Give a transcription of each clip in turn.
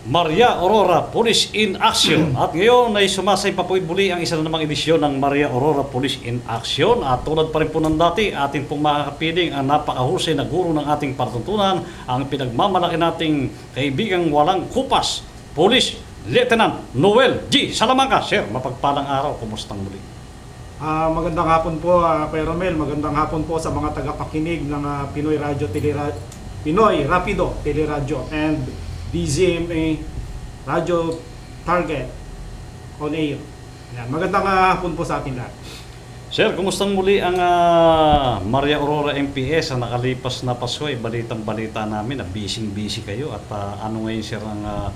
Maria Aurora Police in Action. At ngayon ay sumasay pa po muli ang isa na namang edisyon ng Maria Aurora Police in Action. At tulad pa rin po ng dati, atin pong makakapiling ang napakahusay na guro ng ating patutunan, ang pinagmamalaki nating kaibigang walang kupas, Police Lieutenant Noel G. Salamanca. Sir, mapagpalang araw, kumustang muli? Magandang hapon po, Kuya Romel. Magandang hapon po sa mga tagapakinig ng Pinoy Rapido Teleradyo and DZMA Radio Target on air. Yan. Magandang hapon po sa atin lahat. Sir, kumustang muli ang Maria Aurora MPS ang nakalipas na Pasko? Balitang-balita namin na busy kayo at ano ngayon sir ang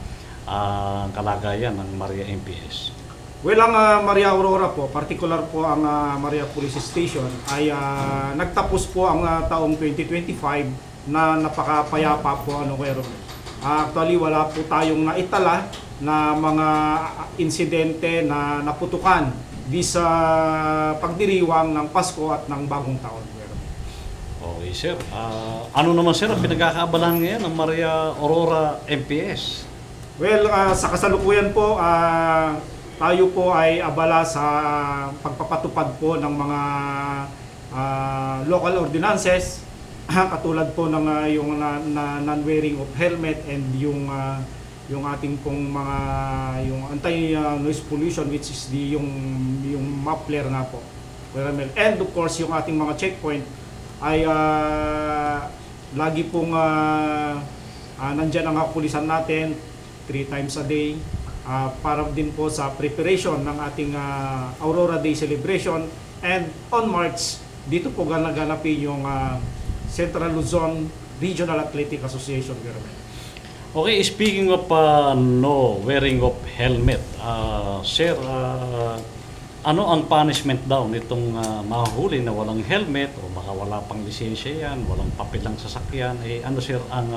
kalagayan ng Maria MPS? Well, ang Maria Aurora po, particular po ang Maria Police Station ay nagtapos po ang taong 2025 na napakapayapa po Kuya Romel. Actually, wala po tayong naitala na mga insidente na naputukan di sa pagdiriwang ng Pasko at ng Bagong Taon. Okay, sir. Ano naman sir ang pinagkakaabalahan ngayon ng Maria Aurora MPS? Well, sa kasalukuyan po, tayo po ay abala sa pagpapatupad po ng mga local ordinances katulad po ng yung non-wearing of helmet and yung ating pong mga yung anti noise pollution, which is yung muffler nga po. And of course yung ating mga checkpoint ay lagi pong nandyan ang kapulisan natin 3 times a day para din po sa preparation ng ating Aurora Day celebration. And on March, dito po ganaganapin yung Central Luzon Regional Athletic Association. Okay, speaking of no wearing of helmet, sir, ano ang punishment daw nitong mahuli na walang helmet o baka wala pang lisensya yan, walang papel ng sasakyan? Ano sir ang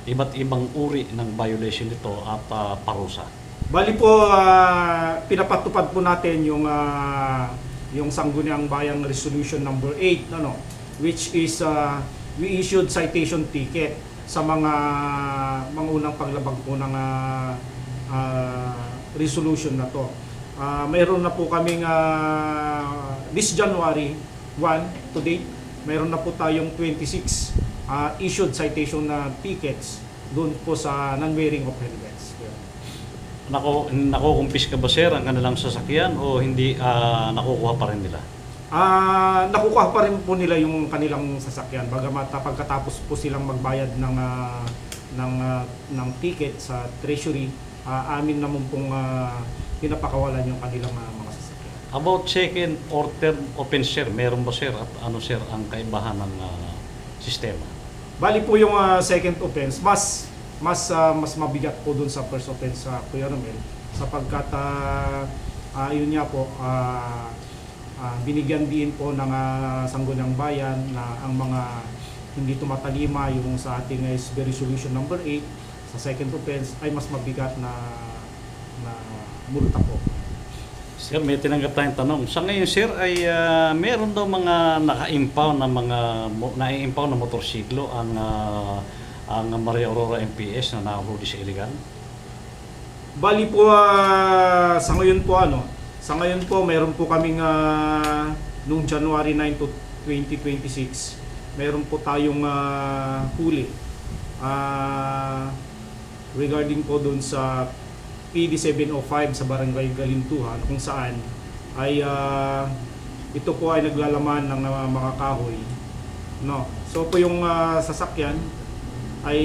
iba't ibang uri ng violation nito at parusa? Bali po, pinapatupad po natin yung Sangguniang Bayang Resolution number 8, which is we issued citation ticket sa mga unang paglabag po ng resolution na to. Mayroon na po kaming this January 1 to date, mayroon na po tayong 26 issued citation na tickets doon po sa non-wearing of helmets. Nakukumpis ka ba sir ang kanilang sasakyan o hindi nakukuha pa rin nila? Nakukuha pa rin po nila yung kanilang sasakyan bagamat pagkatapos po silang magbayad ng ticket sa treasury, amin naman pong pinapakawalan yung kanilang mga sasakyan. About second or third offense sir, meron ba sir at ano sir ang kaibahan ng sistema? Bali po yung second offense mas mabigat po dun sa first offense sa Kuya Romel sapagkat yun nga po binigyan din po ng Sangguniang Bayan na ang mga hindi tumatalima yung sa ating SB Resolution number 8 sa second offense ay mas mabigat na multa po. Sir, may tinanggap tayong tanong. Sa ngayon sir ay meron daw mga naka-impound na motorsiklo ang Maria Aurora MPS na nahuli sa illegal? Bali po sa ngayon po mayroon po kaming noong January 9 to 2026 mayroon po tayong huli regarding po doon sa PD 705 sa Barangay Galintuhan kung saan ay ito po ay naglalaman ng mga kahoy. So po yung sasakyan ay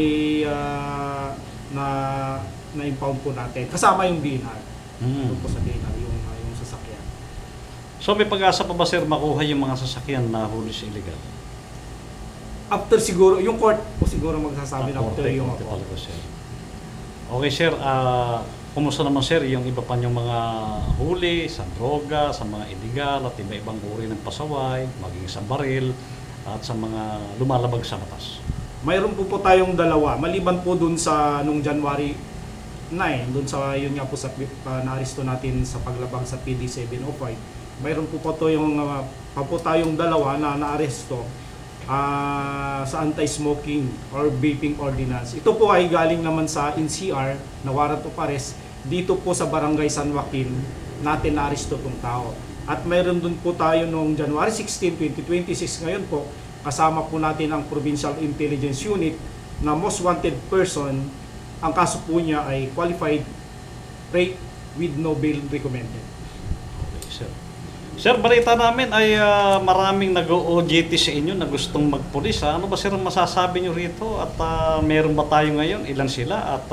na-impound po natin kasama yung DNR. Doon po sa DNR yung sasakyan. So may pag-asa pa ba sir makuha yung mga sasakyan na huli sa illegal? After siguro, yung court po siguro magsasabi na after yung talaga sir. Okay sir, kumusta naman sir yung iba pa yung mga huli sa droga, sa mga illegal at iba-ibang uri ng pasaway, maging sa baril at sa mga lumalabag sa batas? Mayroon po tayong dalawa. Maliban po dun sa nung January 9, dun sa yun nga po sa naaresto natin sa paglabag sa PD 705. Mayroon po tayong dalawa na naaresto sa anti-smoking or vaping ordinance. Ito po ay galing naman sa NCR na warrant of arrest dito po sa Barangay San Joaquin natin na-aresto itong tao. At mayroon dun po tayo noong January 16, 2026 ngayon po, kasama po natin ang Provincial Intelligence Unit na most wanted person. Ang kaso po niya ay qualified rape with no bail recommended. Okay, sir. Sir, balita namin ay maraming nag-OJT sa inyo na gustong magpulis. Ano ba sir ang masasabi nyo rito? At meron ba tayo ngayon? Ilan sila? At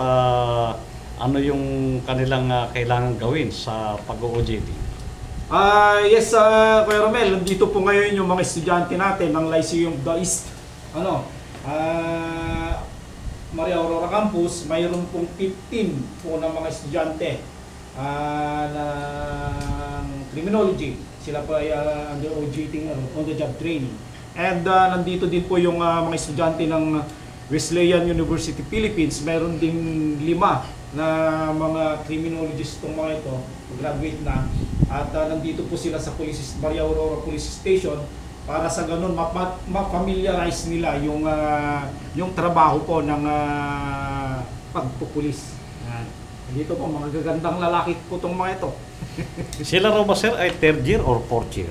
ano yung kanilang kailangan gawin sa pag-OJT? Yes, Kuya Romel, nandito po ngayon yung mga estudyante natin ng Lyceum of the East. Maria Aurora Campus, mayroon pong 15 po ng mga estudyante ng criminology. Sila po ay under OJT, on the job training. And nandito din po yung mga estudyante ng Wesleyan University Philippines. Mayroon din 5 na mga criminologists itong mga ito, graduate na. At nandito po sila sa Maria Aurora Police Station para sa ganun ma-familiarize nila yung trabaho po ng pagpupulis. Dito po, mga gagandang lalaki po itong mga ito. Sila raw ba sir ay third year or fourth year?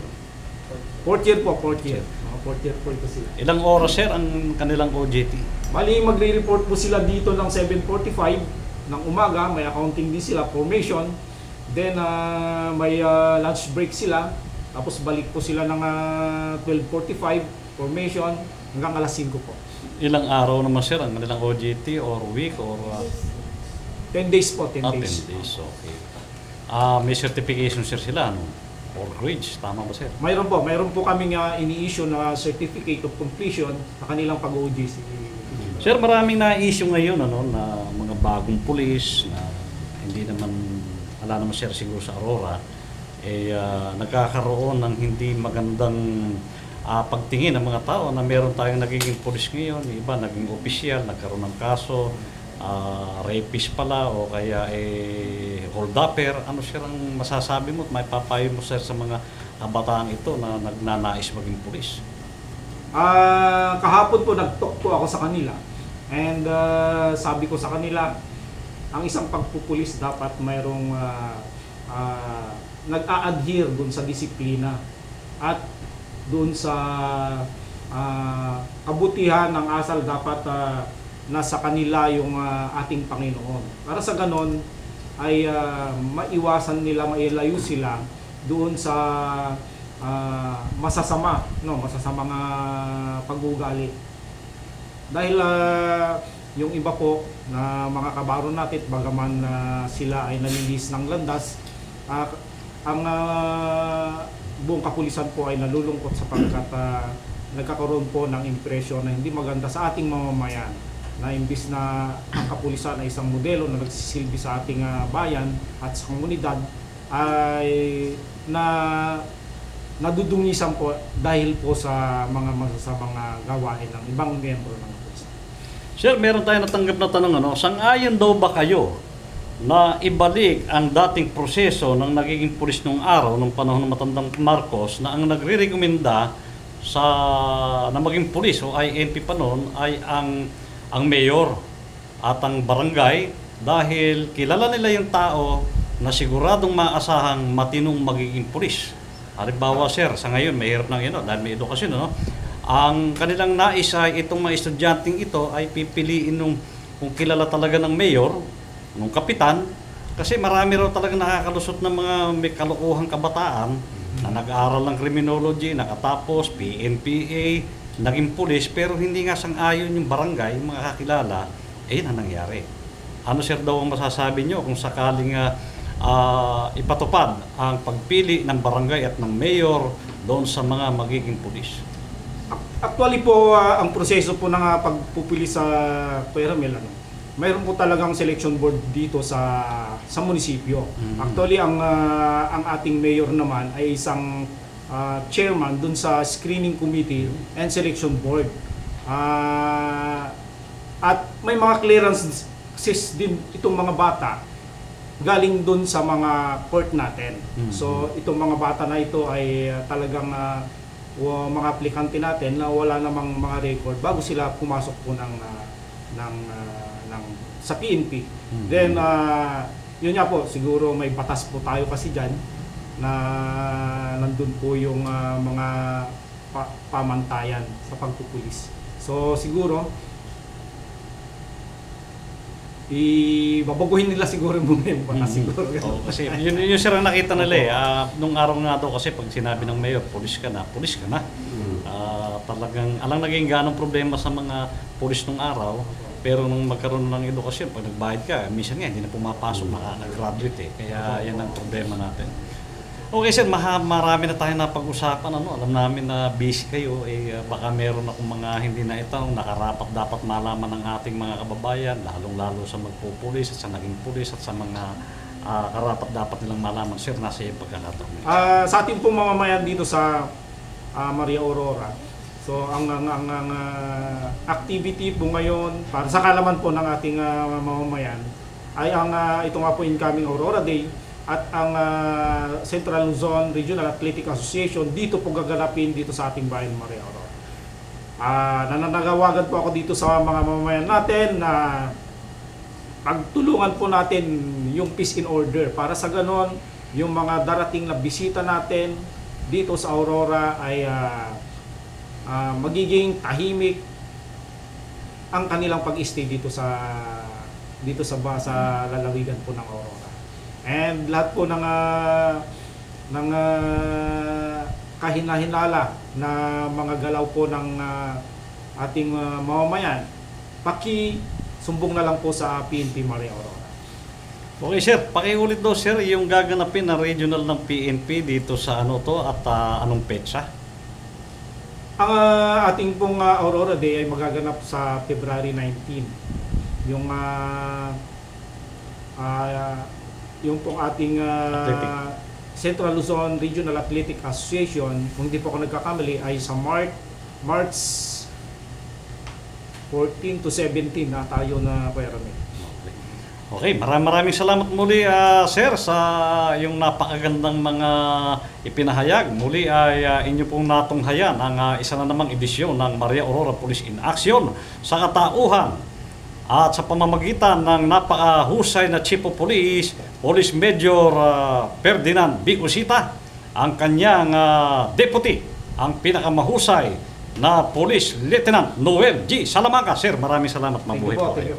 Fourth year po, fourth year. Fourth year po ito sila. Ilang oras sir ang kanilang OJT? Bali, magre-report po sila dito ng 7:45 ng umaga. May accounting din sila, formation. Then may lunch break sila. Tapos balik po sila ng 12:45, formation, hanggang alas 5 po. Ilang araw naman sir ang kanilang OJT or week or 10 days po, 10 days. 10 days, okay. May certification sir sila, no? Or grades, tama ba sir? Mayroon po kaming ini-issue na certificate of completion sa kanilang pag-OJT. Sir, maraming na-issue ngayon na mga bagong pulis na hindi naman, wala naman sir siguro sa Aurora, nagkakaroon ng hindi magandang pagtingin ng mga tao na meron tayong nagiging pulis ngayon, iba naging opisyal, nagkaroon ng kaso, rapist pala o kaya hold-upper. Ano sir ang masasabi mo at may papayo mo sir sa mga kabataan ito na nagnanais maging pulis? Kahapon po nag-talk po ako sa kanila and sabi ko sa kanila, ang isang pagpupulis dapat mayroong nag-a-adhere dun sa disiplina at dun sa kabutihan ng asal. Dapat nasa kanila yung ating Panginoon. Para sa ganon ay maiwasan nila, mailayo sila doon sa masasamang pag-uugali. Dahil yung iba po na mga kabaro natin, bagaman sila ay nalilis ng landas, ang buong kapulisan po ay nalulungkot sapagkat nagkakaroon po ng impresyon na hindi maganda sa ating mamamayan, na imbis na ang kapulisan ay isang modelo na nagsisilbi sa ating bayan at sa komunidad, ay nadudungisan po dahil po sa mga masasamang gawain ng ibang miyembro ng kapulisan. Sir, meron tayong natanggap na tanong, sang-ayon daw ba kayo na ibalik ang dating proseso ng nagiging pulis nung araw, nung panahon ng matandang Marcos, na ang nagre-recommenda na maging pulis o INP pa noon ay ang mayor at ang barangay, dahil kilala nila yung tao na siguradong maasahang matinong magiging pulis. Halimbawa sir, sa ngayon mahirap ng dahil may edukasyon, ang kanilang nais ay itong mga estudyanteng ito ay pipiliin kung kilala talaga ng mayor, ng kapitan, kasi marami raw talaga nakakalusot ng mga may kalukuhang kabataan na nag-aaral ng criminology, nakatapos, PNPA, naging pulis, pero hindi nga sang-ayon yung barangay, yung mga kakilala, na nangyari. Ano sir daw ang masasabi nyo kung sakaling ipatupad ang pagpili ng barangay at ng mayor doon sa mga magiging pulis? Actually po, ang proseso po ng pagpupili sa Kuya Ramel, mayroon po talagang selection board dito sa munisipyo. Actually, ang ating mayor naman ay isang chairman dun sa screening committee and selection board. At may mga clearances din itong mga bata galing dun sa mga court natin. So itong mga bata na ito ay talagang mga aplikante natin na wala namang mga record bago sila pumasok po ng sa PNP. Then yun nga po, siguro may batas po tayo kasi diyan na nandun po yung mga pamantayan sa pagpupulis. So siguro babaguhin nila siguro muna yung batas siguro. Oo, kasi yun sir ang nakita nila eh. Nung araw nga daw kasi pag sinabi ng mayor, pulis ka na. Talagang alang naging ganong problema sa mga pulis nung araw. Pero nung magkaroon ng edukasyon, pag nagbayad ka, minsan nga hindi na pumapasok, nakaka-graduate eh. Kaya yan ang problema natin. Okay sir, marami na tayo napag-usapan. Alam namin na busy kayo. Baka meron akong mga hindi na itanong, nakarapat dapat malaman ng ating mga kababayan, lalong-lalo sa magpupulis at sa naging pulis at sa mga karapat dapat nilang malaman. Sir, nasa iyo pagkakataon. Sa ating pong mamamayan dito sa Maria Aurora, so ang activity po ngayon para sa kalaman po ng ating mamamayan ay ang ito nga po incoming Aurora Day at ang Central Luzon Regional Athletic Association dito po gaganapin dito sa ating bayan Maria Aurora. Nananawagan po ako dito sa mga mamamayan natin na pagtulungan po natin yung peace in order para sa ganon yung mga darating na bisita natin dito sa Aurora ay magiging tahimik ang kanilang pag-stay dito sa lalawigan po ng Aurora. And lahat po ng kahinahinala na mga galaw po ng ating mamamayan, sumbong na lang po sa PNP Maria Aurora. Okay sir, pakiulit daw sir yung gaganapin na regional ng PNP dito sa at anong petsa? Ang ating pong Aurora Day ay magaganap sa February 19. Yung pong ating Central Luzon Regional Athletic Association, kung hindi po ako nagkakamali, ay sa March 14 to 17 na tayo na pyramid. Okay, maraming salamat muli sir sa yung napakagandang mga ipinahayag. Muli ay inyo pong natunghayan ang isa na namang edisyon ng Maria Aurora Police in Action sa katauhan at sa pamamagitan ng napakahusay na Chief of Police, Police Major Ferdinand B. Usita, ang kanyang deputy, ang pinakamahusay na Police Lieutenant Noel G. Salamanca. Sir, maraming salamat. Mabuhay po kayo.